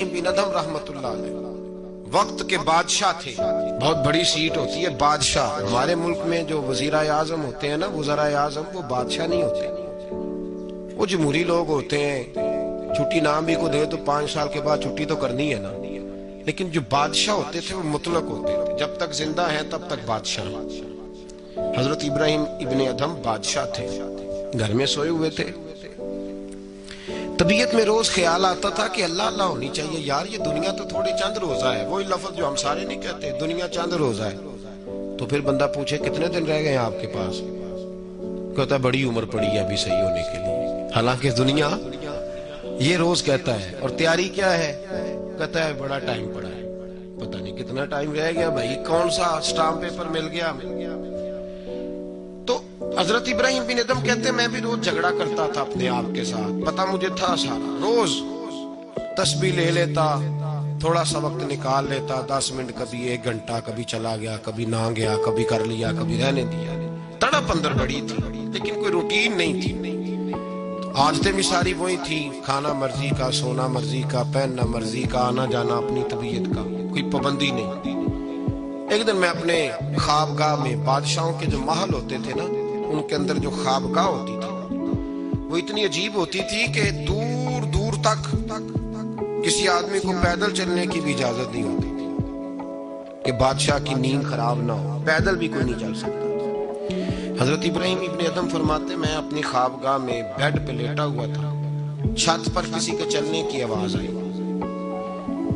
ابراہیم بن ادھم رحمت اللہ علیہ وقت کے بادشاہ تھے. بہت بڑی سیٹ ہوتی ہے بادشاہ. ہمارے ملک میں جو وزیر اعظم ہوتے ہیں نا، وزراء اعظم، وہ بادشاہ نہیں ہوتے، وہ جمہوری لوگ ہوتے ہیں. چھٹی نام بھی کو دے تو 5 سال کے بعد چھٹی تو کرنی ہے نا. لیکن جو بادشاہ ہوتے تھے وہ مطلق ہوتے تھے، جب تک زندہ ہیں تب تک بادشاہ. حضرت ابراہیم ابن ادھم بادشاہ تھے، گھر میں سوئے ہوئے تھے. طبیعت میں روز خیال آتا تھا کہ اللہ اللہ ہونی چاہیے یار، یہ دنیا تو تھوڑی چند روزہ ہے. وہی لفظ جو ہم سارے نہیں کہتے، دنیا چند روزہ ہے. تو پھر بندہ پوچھے کتنے دن رہ گئے ہیں آپ کے پاس؟ کہتا ہے بڑی عمر پڑی ہے ابھی صحیح ہونے کے لیے. حالانکہ دنیا یہ روز کہتا ہے. اور تیاری کیا ہے؟ کہتا ہے بڑا ٹائم پڑا ہے. پتہ نہیں کتنا ٹائم رہ گیا بھائی، کون سا اسٹامپ پیپر مل گیا. تو حضرت ابراہیم بن ادھم کہتے ہیں میں بھی روز جھگڑا کرتا تھا اپنے آپ کے ساتھ. پتہ مجھے تھا سارا. روز تسبیح لے لیتا، تھوڑا سا وقت نکال لیتا، 10 منٹ، کبھی 1 گھنٹہ، کبھی چلا گیا، کبھی نہ گیا، کبھی کر لیا، کبھی رہنے دیا. تڑپ اندر بڑی تھی لیکن کوئی روٹین نہیں تھی. عادتیں بھی ساری وہی تھی، کھانا مرضی کا، سونا مرضی کا، پہننا مرضی کا، آنا جانا اپنی طبیعت کا، کوئی پابندی نہیں. ایک دن میں اپنے خوابگاہ میں، بادشاہوں کے جو محل ہوتے تھے نا، ان کے اندر جو خوابگاہ ہوتی تھی وہ اتنی عجیب ہوتی تھی کہ دور دور تک کسی آدمی کو پیدل چلنے کی بھی اجازت نہیں ہوتی تھی کہ بادشاہ کی نیند خراب نہ ہو. پیدل بھی کوئی نہیں چل سکتا. حضرت ابراہیم ابن ادھم فرماتے میں اپنی خوابگاہ میں بیڈ پہ لیٹا ہوا تھا، چھت پر کسی کے چلنے کی آواز آئی.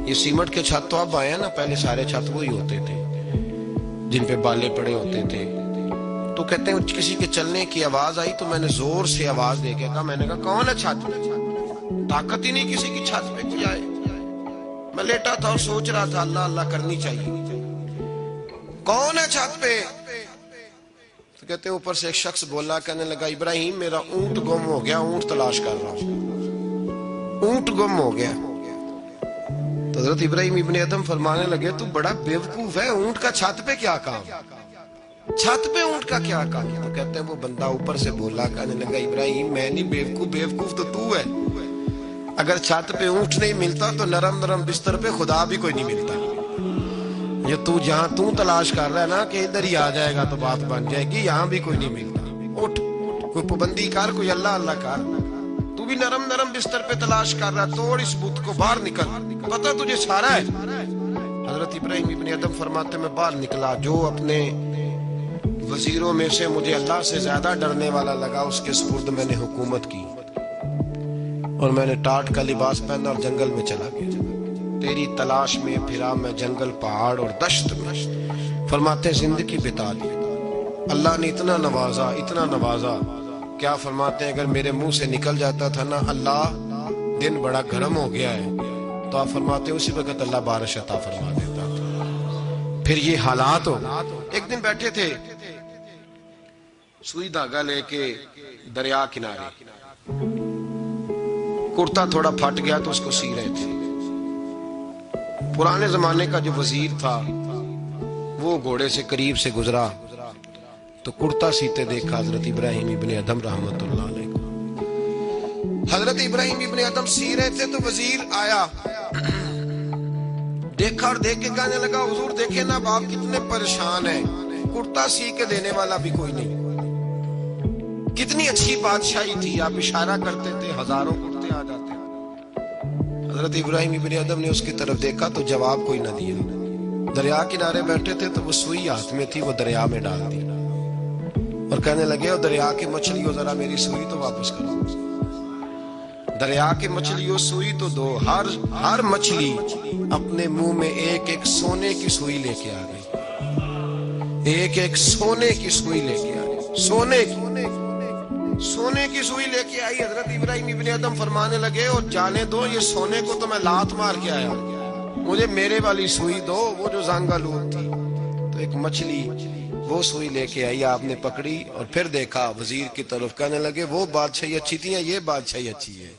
یہ سیمنٹ کے چھت تو اب آئے ہیں نا، پہلے سارے چھت وہی ہوتے تھے جن پہ بالے پڑے ہوتے تھے. تو کہتے ہیں کسی کے چلنے کی آواز آئی تو میں نے زور سے آواز دے کے کہا، میں نے کہا کون ہے چھت پہ؟ طاقت ہی نہیں کسی کی چھت پہ کوئی آئے. میں لیٹا تھا اور سوچ رہا تھا اللہ اللہ کرنی چاہیے. کون ہے چھت پہ؟ تو کہتے ہیں اوپر سے ایک شخص بولا، کہنے لگا ابراہیم میرا اونٹ گم ہو گیا، اونٹ تلاش کر رہا ہوں، اونٹ گم ہو گیا. تو حضرت ابراہیم ابن ادھم فرمانے لگے تو بڑا بیوقوف ہے، اونٹ کا چھت پہ کیا کام؟ چھت پہ اونٹ کا کیا کام؟ تو کہتے ہیں وہ بندہ اوپر سے بولا، کہنے لگا ابراہیم میں نہیں بیوقوف، بیوقوف تو ہے. اگر چھت پہ اونٹ نہیں ملتا تو نرم نرم بستر پہ خدا بھی کوئی نہیں ملتا. یہ تو جہاں تو تلاش کر رہا ہے نا کہ ادھر ہی آ جائے گا تو بات بن جائے گی، یہاں بھی کوئی نہیں ملتا. اٹھ، کوئی پابندی کر، کوئی اللہ اللہ کر. تو بھی نرم نرم بستر پہ تلاش کر رہا، توڑ اس بت کو، باہر نکل، پتہ تجھے سارا ہے. حضرت ابراہیم ابن ادھم فرماتے میں باہر نکلا. جو اپنے وزیروں میں سے مجھے اللہ سے زیادہ ڈرنے والا لگا اس کے سپرد میں نے حکومت کی، اور میں نے ٹاٹ کا لباس پہنا اور جنگل میں چلا گیا. تیری تلاش میں پھرا میں جنگل، پہاڑ اور دشت میں. فرماتے زندگی بتا دی. اللہ نے اتنا نوازا، اتنا نوازا. کیا فرماتے ہیں اگر میرے منہ سے نکل جاتا تھا نا اللہ دن بڑا گرم ہو گیا ہے، تو آپ فرماتے ہیں اسی وقت اللہ بارش عطا فرما دیتا تھا. پھر یہ حالات ہو. ایک دن بیٹھے تھے سوئی دھاگا لے کے دریا کنارے، کرتا تھوڑا پھٹ گیا تو اس کو سی رہے تھے. پرانے زمانے کا جو وزیر تھا وہ گھوڑے سے قریب سے گزرا تو کرتا سیتے دیکھا حضرت ابراہیم ابن ادھم رحمت اللہ علیہ کو. حضرت ابراہیم ابن ادھم سی رہے تھے تو وزیر آیا، دیکھا اور دیکھ کے کہنے لگا حضور دیکھیں نا آپ کتنے پریشان ہیں، کرتا سی کے دینے والا بھی کوئی نہیں. کتنی اچھی بادشاہی تھی، آپ اشارہ کرتے تھے ہزاروں کرتے آ جاتے. حضرت ابراہیم ابن ادھم نے اس کی طرف دیکھا تو جواب کوئی نہ دیا. دریا کنارے بیٹھے تھے تو وہ سوئی ہاتھ میں تھی، وہ دریا میں ڈال دی اور کہنے لگے اور دریا کی مچھلیوں ذرا میری سوئی تو واپس کرو. دریا کی مچھلیوں سوئی تو دو. ہر مچھلی اپنے منہ میں ایک ایک سونے کی سوئی لے کے آ گئی، ایک ایک سونے کی سوئی لے کے آ گئی، سونے کی سوئی لے کے آئی. حضرت ابراہیم ابن ادھم فرمانے لگے اور جانے دو یہ سونے کو تو میں لات مار کے آیا، مجھے میرے والی سوئی دو، وہ جو زنگ آلود تھی. تو ایک مچھلی وہ سوئی لے کے آئی، آپ نے پکڑی اور پھر دیکھا وزیر کی طرف، کہنے لگے وہ بادشاہی اچھی تھی یا یہ بادشاہی اچھی ہے؟